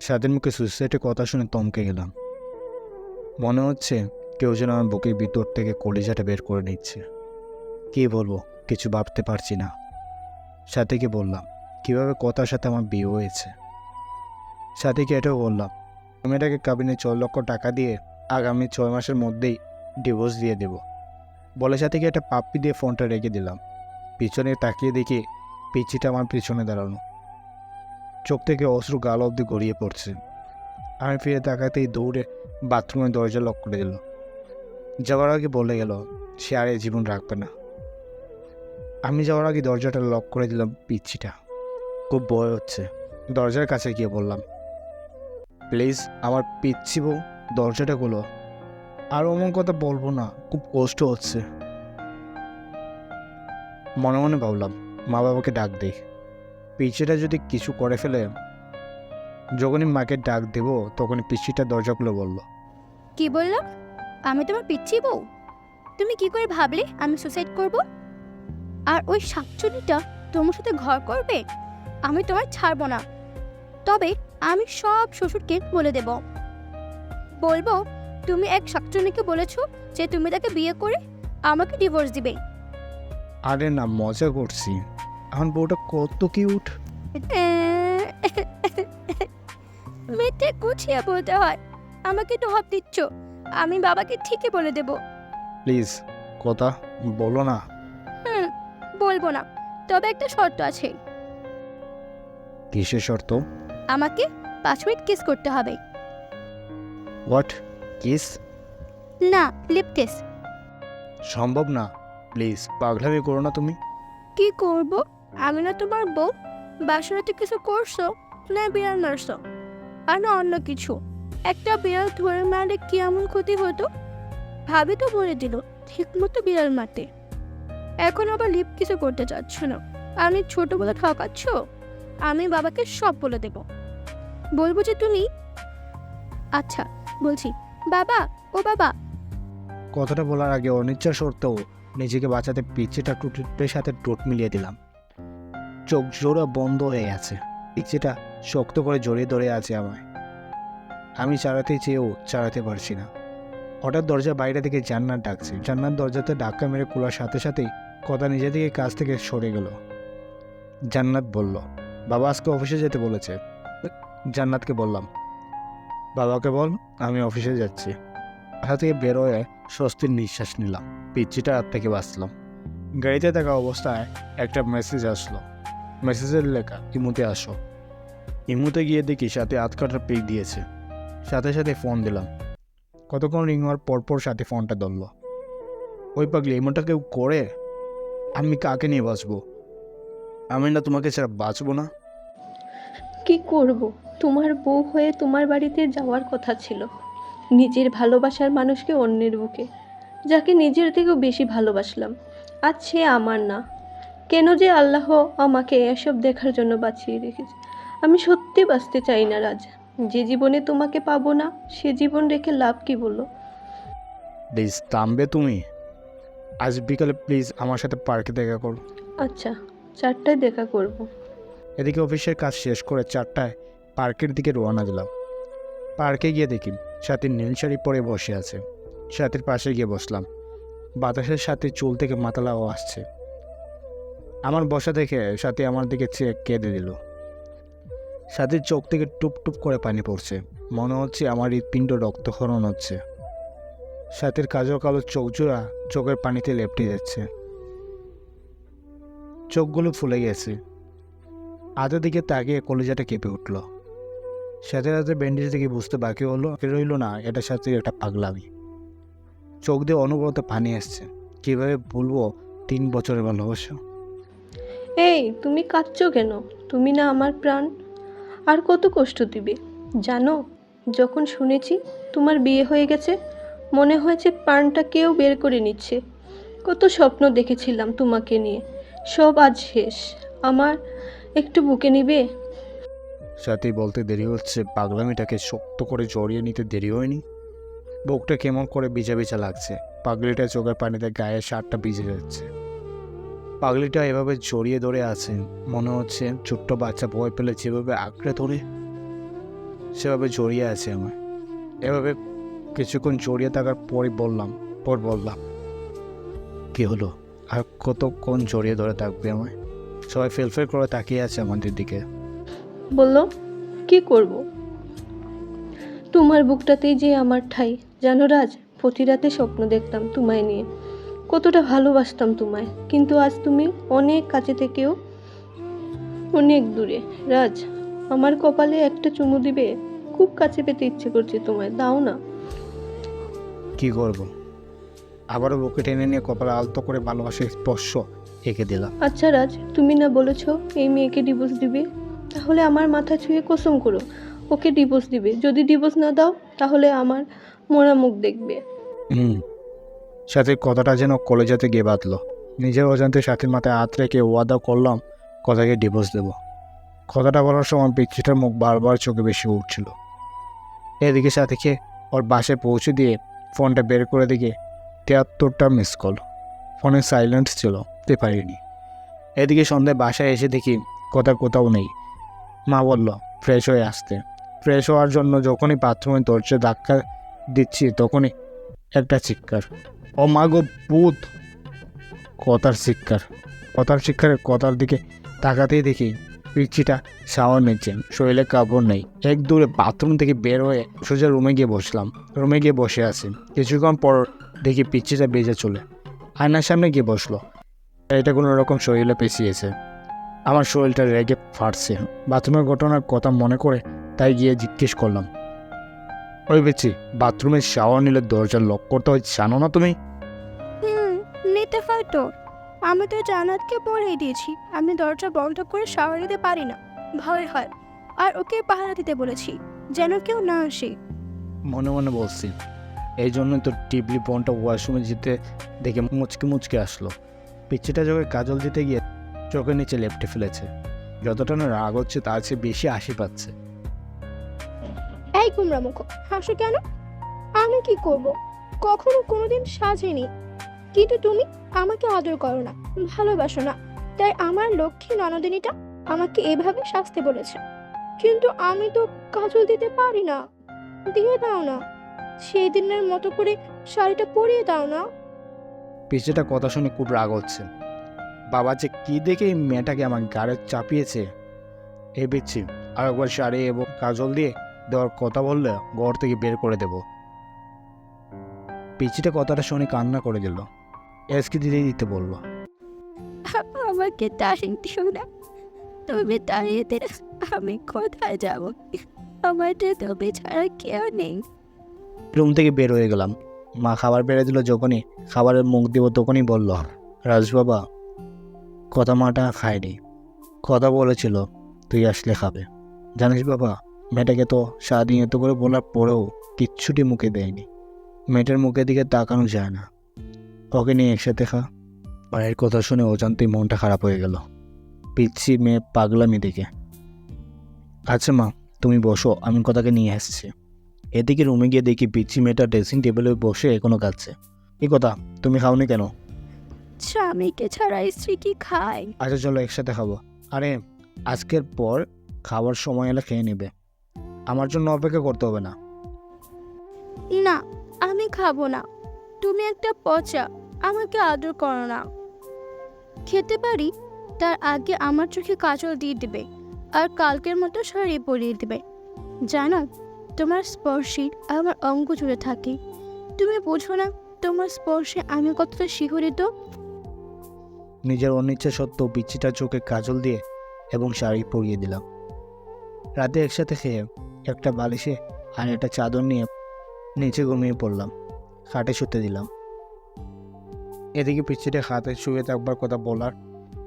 স্বাদের মুখে সুইসাইডের কথা শুনে থমকে গেলাম। মনে হচ্ছে কেউ যেন আমার বুকের ভিতর থেকে কলিজাটা বের করে নিচ্ছে। কী বলবো, কিছু ভাবতে পারছি না। সাথীকে বললাম কীভাবে কথার সাথে আমার বিয়ে হয়েছে। সাথীকে এটাও বললাম মেয়েটাকে কাবিনে 4 লক্ষ টাকা দিয়ে আগামী 6 মাসের মধ্যেই ডিভোর্স দিয়ে দেব বলে সাথীকে একটা পাপ্পি দিয়ে ফোনটা রেখে দিলাম। পিছনে তাকিয়ে দেখি পিচ্ছিটা আমার পিছনে দাঁড়ানো, চোখ থেকে অশ্রু গাল অবধি গড়িয়ে পড়ছে। আমি ফিরে তাকাতেই দৌড়ে বাথরুমের দরজা লক করে দিল। যাওয়ার আগে বলে গেল সে আর এই জীবন রাখবে না। আমি যাওয়ার আগে দরজাটা লক করে দিলাম। পিচ্ছিটা খুব ভয় হচ্ছে। দরজার কাছে গিয়ে বললাম, প্লিজ আমার পিচ্ছি বউ দরজাটা খোলো। আর অমন কথা বলবো না, খুব কষ্ট হচ্ছে। মনে মনে ভাবলাম মা বাবাকে ডাক দিই, পিচ্ছিটা যদি কিছু করে ফেলে। যখনই মাকে ডাক দেব তখনই পিচ্ছিটা দরজা খুলে বলল, কি বললাম? আমি তোমার পিচ্ছি বউ? তুমি কি করে ভাবলে আমি সুসাইড করব? আর ওই শাকচুনিটা তোমার সাথে ঘর করবে? আমি তোমার ছাড়বো না। তবে আমি সব শ্বশুরকে বলে দেব। বলবো তুমি এক শাকচুনিকে বলেছো যে তুমি তাকে বিয়ে করে আমাকে ডিভোর্স দিবে। আরে না, মজা করছি। আমার বউটা কত কিউট। মেয়েতে গুছিয়ে বলতে হয়। আমাকে তো ভাব দিচ্ছ। আমি বাবাকে ঠিকই বলে দেব। প্লিজ কথা বলো না। বলবো না, তবে একটা শর্ত আছে। কিসের শর্ত? আমাকে 5 মিনিট কিস করতে হবে। হোয়াট? কিস? না, লিপ কিস। সম্ভব না, প্লিজ পাগলামি করো না তুমি। কি করব? আমি না তোমার বউ? বাসনাতে কিছু করছো না বিড়াল মারছো? আর না অন্য কিছু? একটা বিড়াল ধরে মারলে কি এমন ক্ষতি হতো? ভাবি তো বলে দিল ঠিক মতো বিড়াল মারতে। এখন আবার লিপ কিছু করতে চাচ্ছ না? আমি ছোট বলে ঠকাচ্ছ? আমি বাবাকে সব বলে দেব। বলবো যে তুমি। আচ্ছা বলছি, বাবা, ও বাবা। কথাটা বলার আগে অনিচ্ছা সত্ত্বেও নিজেকে বাঁচাতে পিচ্ছিটা টুটের সাথে টোট মিলিয়ে দিলাম। চোখ জোড়া বন্ধ হয়ে গেছে। পিচ্ছিটা শক্ত করে জড়িয়ে ধরে আছে আমায়। আমি চালাতে চেয়েও চালাতে পারছি না। হঠাৎ দরজা বাইরে থেকে জান্নাত ডাকছে। জান্নাত দরজাতে ধাক্কা মেরে খোলার সাথে সাথেই কথা নিজে থেকে কাছ থেকে সরে গেল। জান্নাত বলল, বাবা আজকে অফিসে যেতে বলেছে। জান্নাতকে বললাম, বাবাকে বল আমি অফিসে যাচ্ছি। বাসা থেকে বেরোয় স্বস্তির নিঃশ্বাস নিলাম। পিচ্ছিটা হাত থেকে বাঁচলাম। গাড়িতে থাকা অবস্থায় একটা মেসেজ আসলো। মেসেজের লেখা, ইমুতে আসো। ইমুতে গিয়ে দেখি সাথে হাত কাটার পিক দিয়েছে। সাথে সাথে ফোন দিলাম। কতক্ষণ রিং হওয়ার পরপর সাথে ফোনটা ধরল। ওই পাগলি, এমনটা কেউ করে? আমি কাকে নিয়ে বাঁচবো? আমি না তোমাকে ছাড়া বাঁচবো না। কি করব? তোমার বউ হয়ে তোমার বাড়িতে যাওয়ার কথা ছিল। নিজের ভালোবাসার মানুষকে অন্যের বুকে, যাকে নিজের থেকেও বেশি ভালোবাসলাম, আজ সে আমার না। কেন যে আল্লাহ আমাকে এসব দেখার জন্য বাঁচিয়ে রেখেছে। আমি সত্যি বাঁচতে চাই না রাজ। যে জীবনে তোমাকে পাবো না সে জীবন রেখে লাভ কি বলো? প্লিজ থামবে তুমি? আজ বিকালে প্লিজ আমার সাথে পার্কে দেখা করো। আচ্ছা, 4টায় দেখা করব। এদিকে অফিসের কাজ শেষ করে 4টায় পার্কের দিকে রওনা দিলাম। পার্কে গিয়ে দেখি সাথী নীল শাড়ি পরে বসে আছে। সাথীর পাশে গিয়ে বসলাম। বাতাসের সাথে চুল থেকে মাতালাও আসছে। আমার বসা দেখে সাথী আমার দিকে চেয়ে কেঁদে দিল। সাথীর চোখ থেকে টুপ টুপ করে পানি পড়ছে। মনে হচ্ছে আমার হৃৎপিণ্ড রক্তক্ষরণ হচ্ছে। সাথীর কাজল কালো চোখ জোড়া চোখের পানিতে লেপটে যাচ্ছে। চোখগুলো ফুলে গেছে। আধা দিকে তাকিয়ে কলিজাটা কেঁপে উঠল। সাথে সাথে ব্যান্ডেজ দেখে বুঝতে বাকি রইল না এটা সাথে একটা পাগলামি। চোখ দিয়ে অনবরত পানি আসছে। কীভাবে বলবো 3 বছরের ভালোবাসা। এই তুমি কাঁদছো কেন? তুমি না আমার প্রাণ। আর কত কষ্ট দিবে জানো? যখন শুনেছি তোমার বিয়ে হয়ে গেছে মনে হয়েছে প্রাণটা কেউ বের করে নিচ্ছে। কত স্বপ্ন দেখেছিলাম তোমাকে নিয়ে, সব আজ শেষ। আমার একটু বুকে নিবে? সাথী বলতে দেরি হচ্ছে, পাগলামিটাকে শক্ত করে জড়িয়ে নিতে দেরি হয়নি। বুকটা কেমন করে ভিজা ভিজা লাগছে। পাগলিটা চোখের পানিতে গায়ে শার্টটা ভিজে যাচ্ছে। পাগলিটা এভাবে জড়িয়ে ধরে আছে, মনে হচ্ছে ছোট্ট বাচ্চা ভয় পেলে যেভাবে আঁকড়ে ধরে। সেভাবে জড়িয়ে আছে আমায়। এভাবে কিছুক্ষণ জড়িয়ে থাকার বললাম কি হলো, আর কতক্ষণ জড়িয়ে ধরে থাকবে আমায়? সবাই ফেলফেল করে তাকিয়ে আছে আমাদের দিকে। বলল, কি করব? তোমার বুকটাতেই যে আমার ঠাঁই। জানো রাজ, প্রতি রাতে স্বপ্ন দেখতাম তোমায় নিয়ে, কতটা ভালোবাসতাম তোমায়। কিন্তু আজ তুমি অনেক কাছে থেকেও অনেক দূরে। রাজ, আমার কপালে একটা চুমু দিবে? খুব কাছে পেতে ইচ্ছে করছে তোমায়, দাও না। কি করব? আবারও বুকে টেনে নিয়ে কপালে আলতো করে ভালোবাসার স্পর্শ এঁকে দিলাম। আচ্ছা রাজ, তুমি না বলেছ এই মেয়েকে ডিভোর্স দিবে? তাহলে আমার মাথা ছুঁয়ে কসম করো ওকে ডিভোর্স দিবে। যদি ডিভোর্স না দাও তাহলে আমার মরা মুখ দেখবে। সাথে কথাটা যেন কলেজাতে গিয়ে বাঁধলো। নিজের অজান্তে সাথীর মাথায় হাত রেখে ওয়াদা করলাম কথাকে ডিভোর্স দেব। কথাটা বলার সময় পিচ্ছিটার মুখ বারবার চোখে বেশি উঠছিল। এদিকে সাথীকে ওর বাসায় পৌঁছে দিয়ে ফোনটা বের করে দিকে 73টা মিস কল। ফোনে সাইলেন্ট ছিল, তে পারিনি। এদিকে সন্ধ্যায় বাসায় এসে দেখি কোথাও নেই। মা বলল ফ্রেশ হয়ে আসতে। ফ্রেশ হওয়ার জন্য যখনই বাথরুমে দরজা ধাক্কা দিচ্ছি তখনই একটা চিৎকার, ও মা গো ভূত! কথার দিকে তাকাতেই দেখি পিচ্ছিটা শাওয়ার নিচ্ছে, শরীরে কাপড় নেই। এক দূরে বাথরুম থেকে বের হয়ে সোজা রুমে গিয়ে বসলাম। রুমে গিয়ে বসে আছি। কিছুক্ষণ পর দেখি পিচ্ছিটা বেজে চলে আয়নার সামনে গিয়ে বসলো। এটা কোনো রকম শরীরে পেঁচিয়েছে। আমার শরীরটা রেগে ফাটছে। বাথরুমের ঘটনার কথা মনে করে তাই গিয়ে জিজ্ঞেস করলাম, ওই পিচ্ছি, বাথরুমের শাওয়ার নিলে দরজা লক করতে হয় জানো না তুমি? নিতে হয় তো। আমি তো জান্নাতকে বলেই দিয়েছি আমি দরজা বন্ধ করে শাওয়ার নিতে পারি না, ভয় হয়। আর ওকে পাহারা দিতে বলেছি যেন কেউ না আসে। মনে মনে বলছি, এই জন্যই তো টিবলি বোনটা ওয়াশরুমে যেতে দেখে মুচকে আসলো। পিচ্ছিটা যখন কাজল দিতে গিয়ে চোখের নিচে লেপটে ফেলেছে। যতটা না রাগ হচ্ছে তার চেয়ে বেশি হাসি পাচ্ছে। এই কুমড়া মুখ, হাসো কেন? আমি কি করব? কখনো কোনোদিন সাজেনি। কিন্তু তুমি আমাকে আদর করো না, ভালোবাসো না, তাই আমার লক্ষ্মী ননদিনীটা আমাকে এভাবে শাস্তি বলেছে। কিন্তু আমি তো কাজল দিতে পারি না। দিয়ে দাও না, সেই দিনের মতো করে শাড়িটা পরিয়ে দাও না। পিচ্ছিটা কথা শুনে খুব রাগ হচ্ছে। বাবা যে কি দেখে এই মেয়েটাকে আমার গাড়ে চাপিয়েছে। এই পিচ্ছি আর একবার শাড়ি এবং কাজল দিয়ে দেওয়ার কথা বললে ঘর থেকে বের করে দেব। পিচ্ছিটা কথাটা শুনে কান্না করে দিল। এসকে দিতে বলল, আমাকে তাড়িয়ে দিও না, তুমি তাড়িয়ে দিলে আমি কোথায় যাব? আমার তো তুমি ছাড়া কেউ নেই। রুম থেকে বের হয়ে গেলাম। মা খাবার বেড়ে দিল। যখনই খাবারের মুখ দিব তখনই বলল, রাজ বাবা, কথা মাটা খায়নি, কথা বলেছিল তুই আসলে খাবে। জানিস বাবা, মেয়েটাকে তো সারাদিন এত করে বলার পরেও কিচ্ছুটি মুখে দেয়নি। মেয়েটার মুখের দিকে তাকানো যায় না। ওকে নিয়ে একসাথে খা। মায়ের কথা শুনে অজান্তেই মনটা খারাপ হয়ে গেল। পিচ্ছি মেয়ে পাগলামি দেখে। আচ্ছা মা, তুমি বসো, আমি কথাকে নিয়ে আসছি। এদিকে রুমে গিয়ে দেখি পিচ্ছি মেয়েটা ড্রেসিং টেবিলে বসে এখনো কাঁদছে। কি কথা, তুমি খাওনি কেন? স্বামীকে ছাড়া স্ত্রী কি খায়? আচ্ছা চলো একসাথে খাবো। আরে আজকের পর খাবার সময় এলে খেয়ে নেবে, আমার জন্য অপেক্ষা করতে হবে না। না, আমি খাবো না। তুমি একটা পচা, আমাকে আদর করো না। খেতে পারি তার আগে আমার চোখে কাজল দিয়ে দেবে আর কালকের মতো শাড়ি পরিয়ে দেবে। জানো, তোমার স্পর্শে আমার অঙ্গ জুড়ে থাকে। তুমি বোঝো না তোমার স্পর্শে আমি কতটা শিহরিত। নিজের অনিচ্ছা সত্ত্বেও পিচ্ছিটার চোখে কাজল দিয়ে এবং শাড়ি পরিয়ে দিলাম। রাতে একসাথে খেয়ে একটা বালিশে আর একটা চাদর নিয়ে নিচে ঘুমিয়ে পড়লাম। খাটে শুতে দিলাম। এদিকে পিচ্ছিটা হাতে শুয়ে থাকবার কথা বলার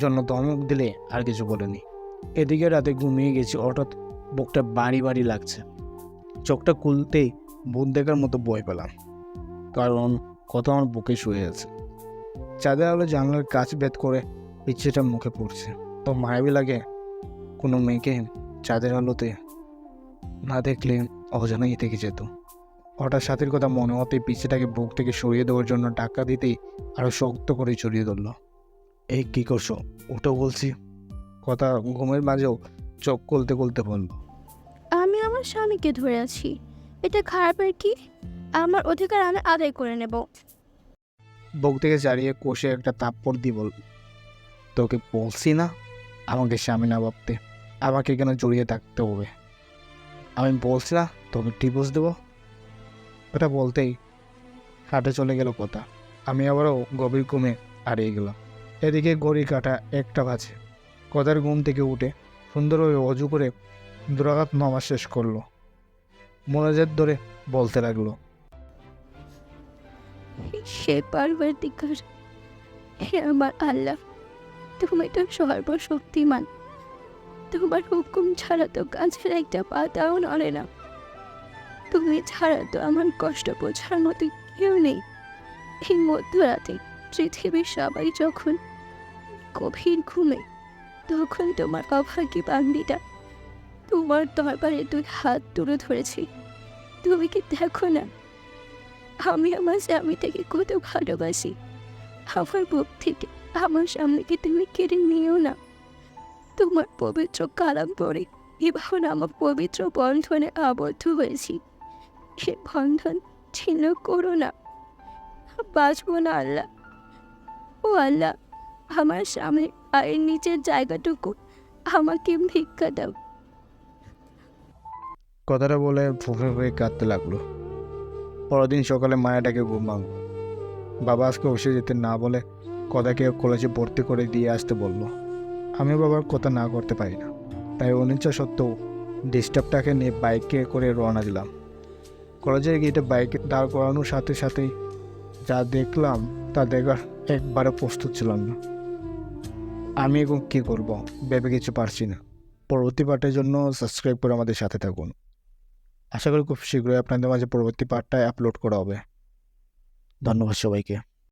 জন্য ধমক দিলে আর কিছু বলেনি। এদিকে রাতে ঘুমিয়ে গেছি, হঠাৎ বুকটা বাড়ি লাগছে। চোখটা খুলতেই ভূত দেখার মতো ভয় পেলাম, কারণ কত আমার বুকে শুয়ে আছে। চাঁদের আলো জানলার কাছ ভেদ করে পিচ্ছিটা মুখে পড়ছে। তো মায়াবী লাগে কোনো মেয়েকে চাঁদের আলোতে না দেখলে অজানাই থেকে যেত। হঠাৎ সাথীর কথা মনে হতেই পিচ্ছিটাকে বুক থেকে সরিয়ে দেওয়ার জন্য টাকা দিতেই আরো শক্ত করে জড়িয়ে ধরল। এই কি করছো, ওটা বলছি। কথা ঘুমের মাঝেও চোখ খুলতে বলল, আমি আমার আমার স্বামীকে ধরে আছি। এটা খারাপের কি? আমার অধিকার আমি আদায় করে নেব। বুক থেকে চালিয়ে কষে একটা থাপ্পড় দিয়ে বল, তোকে বলছি না আমাকে স্বামী না ভাবতে, আমাকে কেন জড়িয়ে থাকতে হবে? আমি বলছি না তোকে ডিভোর্স দেবো। এটা বলতেই হাটে চলে গেল কথা। আমি আবারও গভীর ঘুমে হারিয়ে গেলাম। এদিকে ঘড়ি কাটা 1টা বাজে। কথার ঘুম থেকে উঠে সুন্দরভাবে অজু করে দুরাঘাত নামাজ শেষ করলো। মোনাজাত ধরে বলতে লাগলো, সে পার্বতীকার, হে আমার আল্লাহ, তুমি তো সর্বশক্তিমান। তোমার হুকুম ছাড়া তো গাছের একটা পাতাও নড়ে না। তুমি ছাড়া তো আমার কষ্ট বোঝার মতো কেউ নেই। এই মধ্যরাতে পৃথিবীর সবাই যখন গভীর ঘুমে, তখন তোমার অভাগী বান্দিটা তোমার দরবারে 2 হাত তুলে ধরেছি। তুমি কি দেখো না আমি আমার স্বামীটাকে কত ভালোবাসি? আমার বুক থেকে আমার স্বামীকে তুমি কেড়ে নিও না। তোমার পবিত্র কালাম পড়ে এখন আমার পবিত্র বন্ধনে আবদ্ধ হয়েছি। সে বন্ধন ছিন্ন করো না, বাঁচবো না আল্লাহ। ও আল্লাহ, আমার স্বামীর পায়ের নিচের জায়গাটুকু আমাকে ভিক্ষা দাও। কথাটা বলে ফুফে হয়ে কাঁদতে লাগলো। পরদিন সকালে মায়াটাকে ঘুম ভাঙল। বাবা আজকে অফিসে যেতে না বলে কদাকে কলেজে ভর্তি করে দিয়ে আসতে বলল। আমি বাবার কথা না করতে পারি না, তাই অনিচ্ছা সত্ত্বেও ডিস্টার্বটাকে নিয়ে বাইকে করে রওনা দিলাম। কলেজের গেটে বাইকে দাঁড় করানোর সাথে সাথেই যা দেখলাম তা দেখার একবারে প্রস্তুত ছিলাম না। আমি এখন কী করব ভেবে কিছু পারছি না। পরবর্তী পার্টের জন্য সাবস্ক্রাইব করে আমাদের সাথে থাকুন। আশা করি খুব শীঘ্রই আপনাদের মাঝে পরবর্তী পার্টটায় আপলোড করা হবে। ধন্যবাদ সবাইকে।